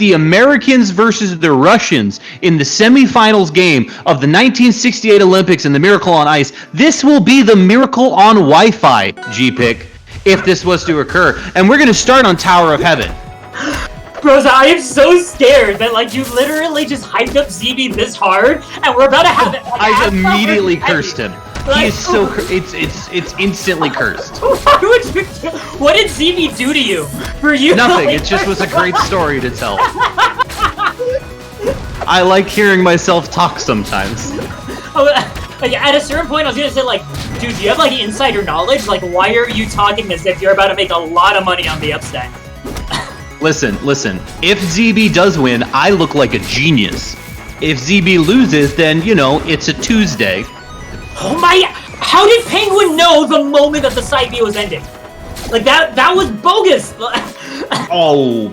the Americans versus the Russians in the semifinals game of the 1968 Olympics and the Miracle on Ice. This will be the Miracle on Wi-Fi, G-Pick, if this was to occur. And we're going to start on Tower of Heaven. Rosa, I am so scared that, like, you literally just hyped up ZeeBee this hard, and we're about to have it. I immediately cursed him. He is so it's instantly cursed. Why would you what did ZeeBee do to you? For you? Nothing. It just was a great story to tell. I like hearing myself talk sometimes. At a certain point, I was gonna say, like, dude, do you have, like, insider knowledge? Like, why are you talking as if you're about to make a lot of money on the upset? Listen. If ZeeBee does win, I look like a genius. If ZeeBee loses, then, you know, it's a Tuesday. Oh my! How did Penguin know the moment that the side B was ending? Like, that was bogus! Oh,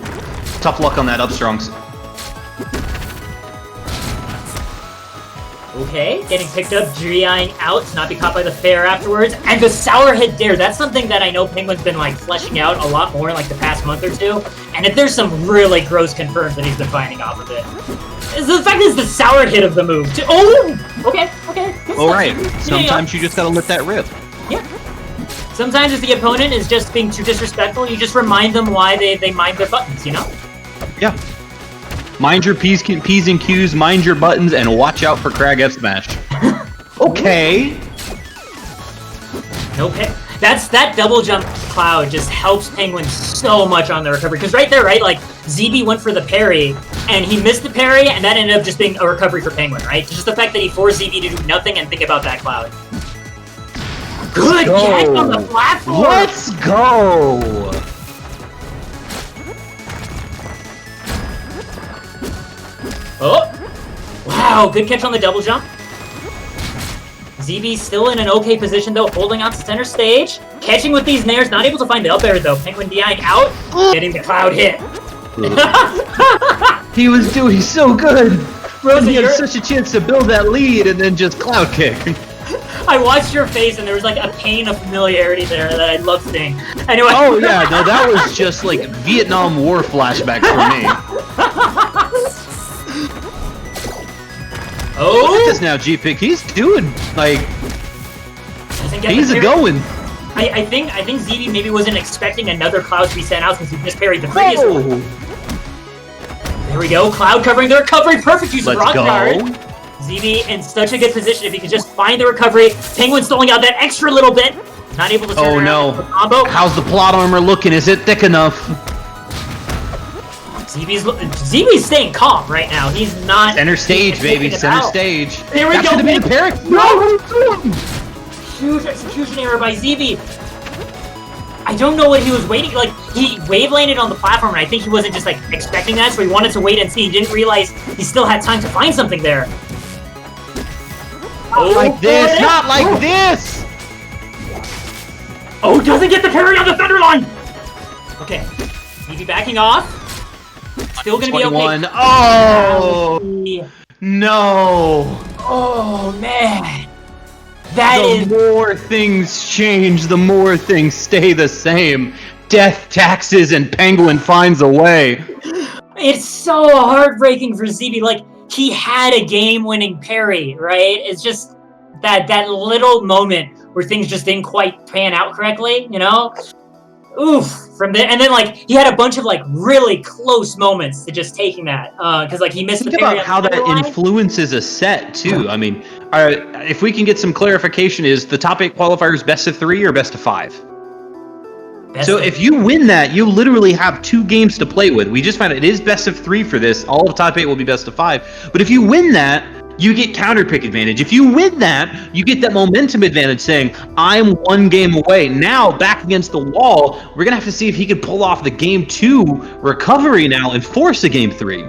tough luck on that Upstrongs. Okay, getting picked up, G-eyeing out to not be caught by the fair afterwards. And the sour hit dare, that's something that I know Penguin's been, like, fleshing out a lot more in, like, the past month or two. And if there's some really gross confirms that he's been finding off of it. The fact is the sour hit of the move. Oh! Okay. Alright, sometimes you just gotta let that rip. Yeah. Sometimes if the opponent is just being too disrespectful, you just remind them why they mind their buttons, you know? Yeah. Mind your P's and Q's, mind your buttons, and watch out for Crag F Smash. Okay. Okay. That double jump cloud just helps Penguin so much on the recovery. Because right there, right, like, ZeeBee went for the parry, and he missed the parry, and that ended up just being a recovery for Penguin, right? Just the fact that he forced ZeeBee to do nothing and think about that cloud. Good catch on the platform! Let's go! Oh! Wow, good catch on the double jump. ZeeBee still in an okay position, though, holding on to center stage. Catching with these nairs, not able to find the up air, though. Penguin DIing out, getting the cloud hit. He was doing so good. Rosa, he had such a chance to build that lead and then just cloud kick. I watched your face and there was like a pain of familiarity there that I love seeing. Anyway. Oh yeah, no, that was just like Vietnam War flashbacks for me. Oh! Look at this now, G-Pick. He's doing like he's going. I think ZeeBee maybe wasn't expecting another cloud to be sent out since he just parried the previous one. There we go, cloud covering the recovery, perfect use of rock guard. ZeeBee in such a good position if he could just find the recovery. Penguin stalling out that extra little bit, not able to turn around the combo. How's the plot armor looking? Is it thick enough? ZeeBee's staying calm right now. He's not center stage, baby, center stage. There we go. Should have been a parry. No, huge execution error by ZeeBee. I don't know what he was waiting, like, he wave landed on the platform, and I think he wasn't just, like, expecting that, so he wanted to wait and see. He didn't realize he still had time to find something there. Not like this, not like this! Oh, doesn't get the parry on the thunder line! Okay, ZeeBee backing off. Still gonna be okay. Oh! No! Oh, man. The more things change, the more things stay the same. Death, taxes, and Penguin finds a way. It's so heartbreaking for ZeeBee. Like, he had a game-winning parry, right? It's just that little moment where things just didn't quite pan out correctly, you know? Oof. From there, and then, like, he had a bunch of, like, really close moments to just taking that. Because, like, he missed the parry. Think about how that influences a set, too. I mean, if we can get some clarification, is the top 8 qualifiers best of 3 or best of 5? So if you win that, you literally have 2 games to play with. We just found it is best of 3 for this. All of top 8 will be best of 5. But if you win that, you get counter pick advantage. If you win that, you get that momentum advantage saying, I'm 1 game away. Now, back against the wall, we're going to have to see if he can pull off the game 2 recovery now and force a game 3.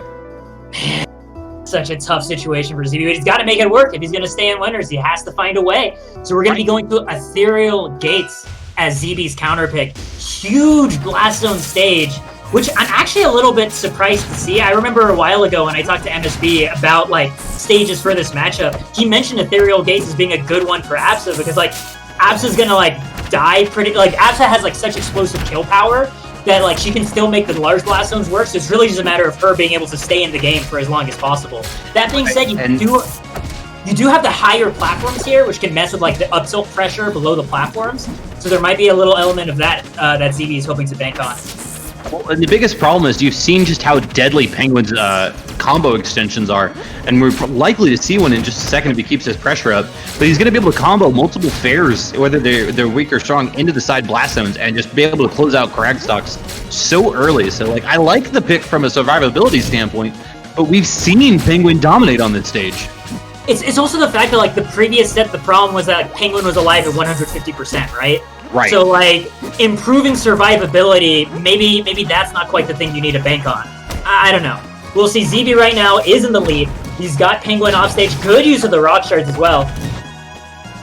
Such a tough situation for ZeeBee, but he's got to make it work. If he's going to stay in winners, he has to find a way. So we're going to be going to Ethereal Gates as ZeeBee's counter pick. Huge Blast Zone stage, which I'm actually a little bit surprised to see. I remember a while ago when I talked to MSB about, like, stages for this matchup, he mentioned Ethereal Gates as being a good one for Absa because, like, Absa's gonna, like, die pretty, like, Absa has, like, such explosive kill power that like she can still make the large blast zones work. So it's really just a matter of her being able to stay in the game for as long as possible. That being said, you do have the higher platforms here, which can mess with like the up tilt pressure below the platforms. So there might be a little element of that that ZeeBee is hoping to bank on. Well, and the biggest problem is you've seen just how deadly Penguin's combo extensions are, and we're likely to see one in just a second if he keeps his pressure up. But he's going to be able to combo multiple fares, whether they're weak or strong, into the side blast zones and just be able to close out Crag stocks so early. So, like, I like the pick from a survivability standpoint, but we've seen Penguin dominate on this stage. It's also the fact that, like, the previous set, the problem was that Penguin was alive at 150%, right? Right. So, like, improving survivability, maybe that's not quite the thing you need to bank on. I don't know. We'll see. ZeeBee right now is in the lead. He's got Penguin off stage. Good use of the ROCS shards as well.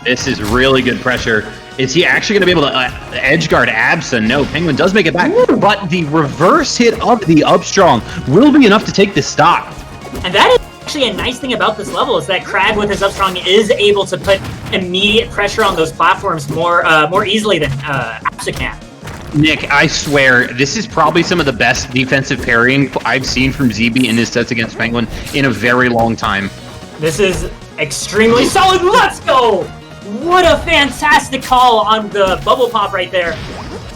This is really good pressure. Is he actually going to be able to edge guard Absa? No, Penguin does make it back. Ooh. But the reverse hit of the up strong will be enough to take this stock. And that is actually a nice thing about this level, is that Crag with his up strong is able to put immediate pressure on those platforms more easily than Absa can. Nick, I swear, this is probably some of the best defensive parrying I've seen from ZeeBee in his sets against Penguin in a very long time. This is extremely solid. Let's go! What a fantastic call on the bubble pop right there.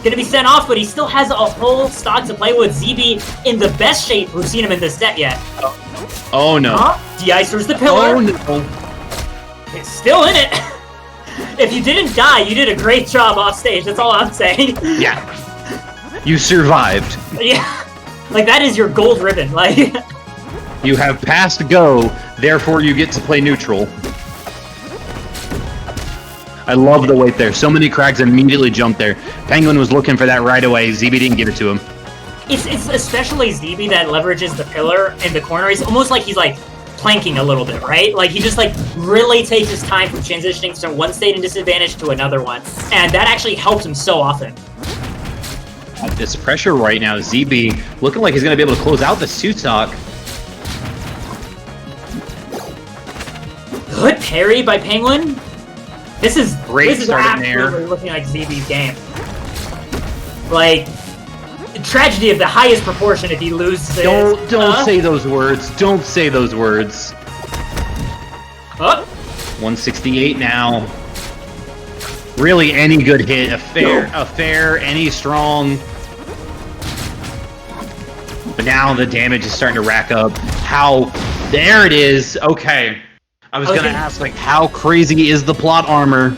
Gonna be sent off, but he still has a whole stock to play with. ZeeBee in the best shape we've seen him in this set yet. Oh no. De-icers the pillar. Oh no. It's still in it. If you didn't die, you did a great job off stage. That's all I'm saying. Yeah. You survived. Yeah. Like, that is your gold ribbon. Like, you have passed go, therefore you get to play neutral. I love the wait there. So many Crags immediately jumped there. Penguin was looking for that right away. ZeeBee didn't give it to him. It's especially ZeeBee that leverages the pillar in the corner. It's almost like he's like planking a little bit, right? Like, he just like really takes his time from transitioning from one state in disadvantage to another one, and that actually helps him so often. This pressure right now, ZeeBee looking like he's going to be able to close out the suit stock. Good parry by Penguin. This is absolutely looking like ZeeBee's game. Like, tragedy of the highest proportion if he loses. Don't say those words. Don't say those words. 168 now. Really, any good hit, a fair, any strong. But now the damage is starting to rack up. There it is. Okay. I was gonna ask, like, how crazy is the plot armor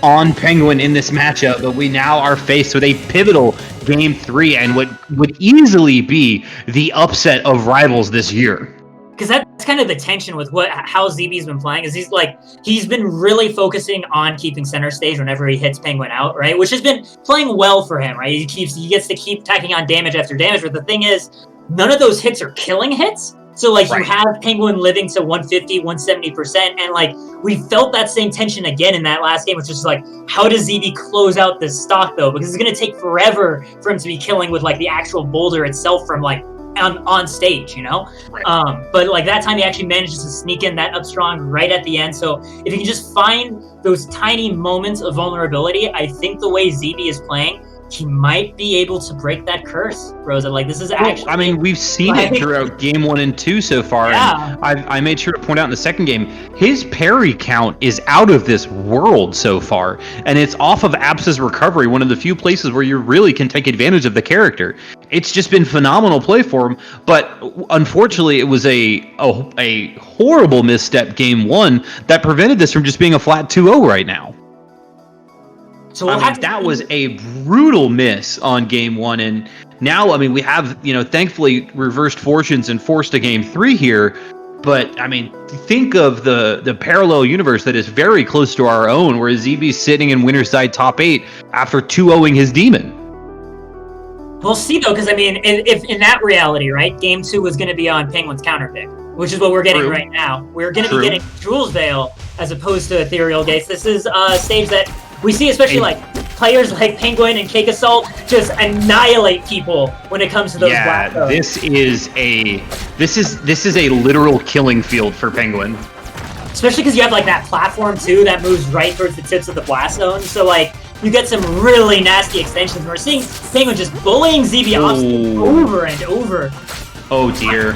on Penguin in this matchup, but we now are faced with a pivotal Game 3 and what would easily be the upset of rivals this year. Because that's kind of the tension with how ZeeBee's been playing, is he's been really focusing on keeping center stage whenever he hits Penguin out, right? Which has been playing well for him, right? He gets to keep tacking on damage after damage, but the thing is, none of those hits are killing hits. So, like, you have Penguin living to 150, 170%, and, like, we felt that same tension again in that last game, which is, like, how does ZeeBee close out this stock, though? Because it's going to take forever for him to be killing with, like, the actual boulder itself from, like, on stage, you know? Right. But, like, that time he actually manages to sneak in that up strong right at the end. So, if you can just find those tiny moments of vulnerability, I think the way ZeeBee is playing, he might be able to break that curse, Rosa. Like, this is actually... I mean, we've seen it throughout Game 1 and 2 so far. Yeah. And I made sure to point out in the second game, his parry count is out of this world so far. And it's off of Absa's recovery, one of the few places where you really can take advantage of the character. It's just been phenomenal play for him. But unfortunately, it was a horrible misstep Game 1 that prevented this from just being a flat 2-0 right now. So that was a brutal miss on Game 1, and now, I mean, we have, thankfully reversed fortunes and forced a Game 3 here, but, I mean, think of the parallel universe that is very close to our own, where ZeeBee's sitting in winner's side top 8 after 2-0ing his demon. We'll see, though, because, I mean, if in that reality, right, Game 2 was going to be on Penguin's counterpick, which is what we're getting right now. We're going to be getting Jules Veil as opposed to Ethereal Gates. This is a stage that we see, especially like players like Penguin and Cake Assault, just annihilate people when it comes to those black codes. This is a literal killing field for Penguin. Especially because you have like that platform too that moves right towards the tips of the blast zone. So like you get some really nasty extensions. We're seeing Penguin just bullying ZeeBee off over and over. Oh dear.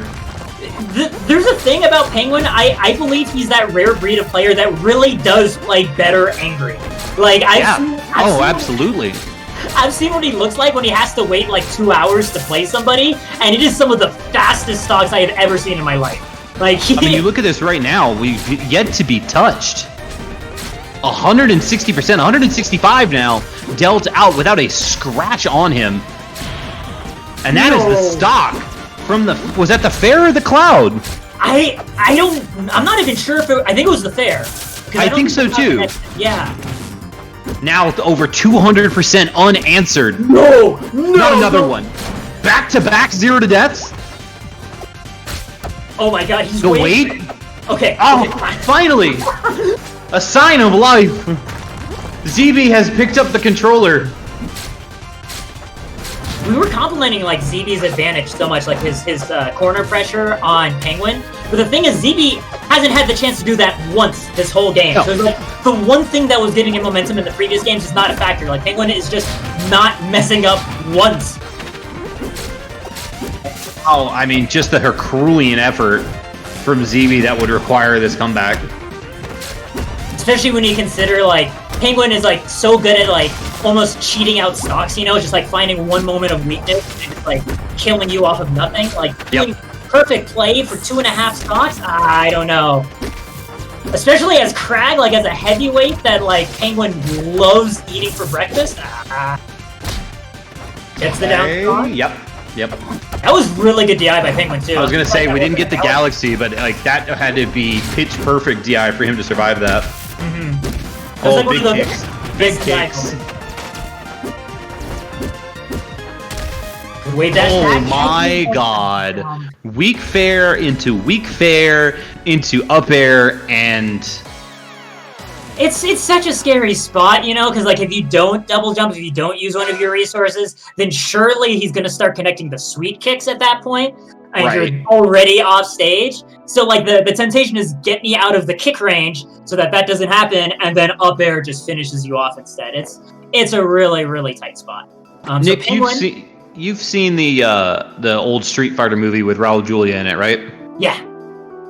There's a thing about Penguin. I believe he's that rare breed of player that really does play better angry. Like absolutely. I've seen what he looks like when he has to wait like 2 hours to play somebody, and it is some of the fastest stocks I have ever seen in my life. Like, I mean, you look at this right now. We've yet to be touched. 160%, 165 now, dealt out without a scratch on him. And that is the stock from the. Was that the Fair or the Cloud? I'm not even sure if I think it was the Fair. I think so too. Yeah. Now over 200% unanswered. No! Not another one. Back-to-back 0 to deaths. Oh my god, he's waiting. Okay. Oh, finally! A sign of life! ZeeBee has picked up the controller. We were complimenting like ZeeBee's advantage so much, like his corner pressure on Penguin. But the thing is, ZeeBee hasn't had the chance to do that once this whole game. No. So like the one thing that was giving him momentum in the previous games is not a factor. Like Penguin is just not messing up once. Oh, I mean, just the Herculean effort from ZeeBee that would require this comeback. Especially when you consider, like, Penguin is, like, so good at, like, almost cheating out stocks, you know? Just, like, finding one moment of weakness and just, like, killing you off of nothing. Like, doing perfect play for 2.5 stocks? I don't know. Especially as Crag, like, as a heavyweight that, like, Penguin loves eating for breakfast. Gets the down stock. Yep. That was really good DI by Penguin, too. I was gonna say, we didn't get the Galaxy, but, like, that had to be pitch-perfect DI for him to survive that. Oh, like big kicks. Big kicks. Wave dash oh my god. Weak fair into up air, and... It's such a scary spot, you know, because, like, if you don't double jump, if you don't use one of your resources, then surely he's going to start connecting the sweet kicks at that point, and you're already off stage. So, like, the temptation is get me out of the kick range so that doesn't happen, and then up air just finishes you off instead. It's a really, really tight spot. Nick, so Penguin, you've seen the old Street Fighter movie with Raul Julia in it, right? Yeah.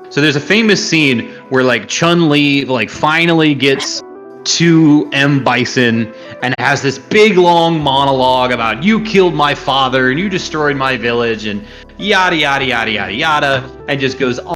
So there's a famous scene where, like, Chun-Li, like, finally gets to M. Bison and has this big, long monologue about, you killed my father and you destroyed my village and yada, yada, yada, yada, yada, and just goes on.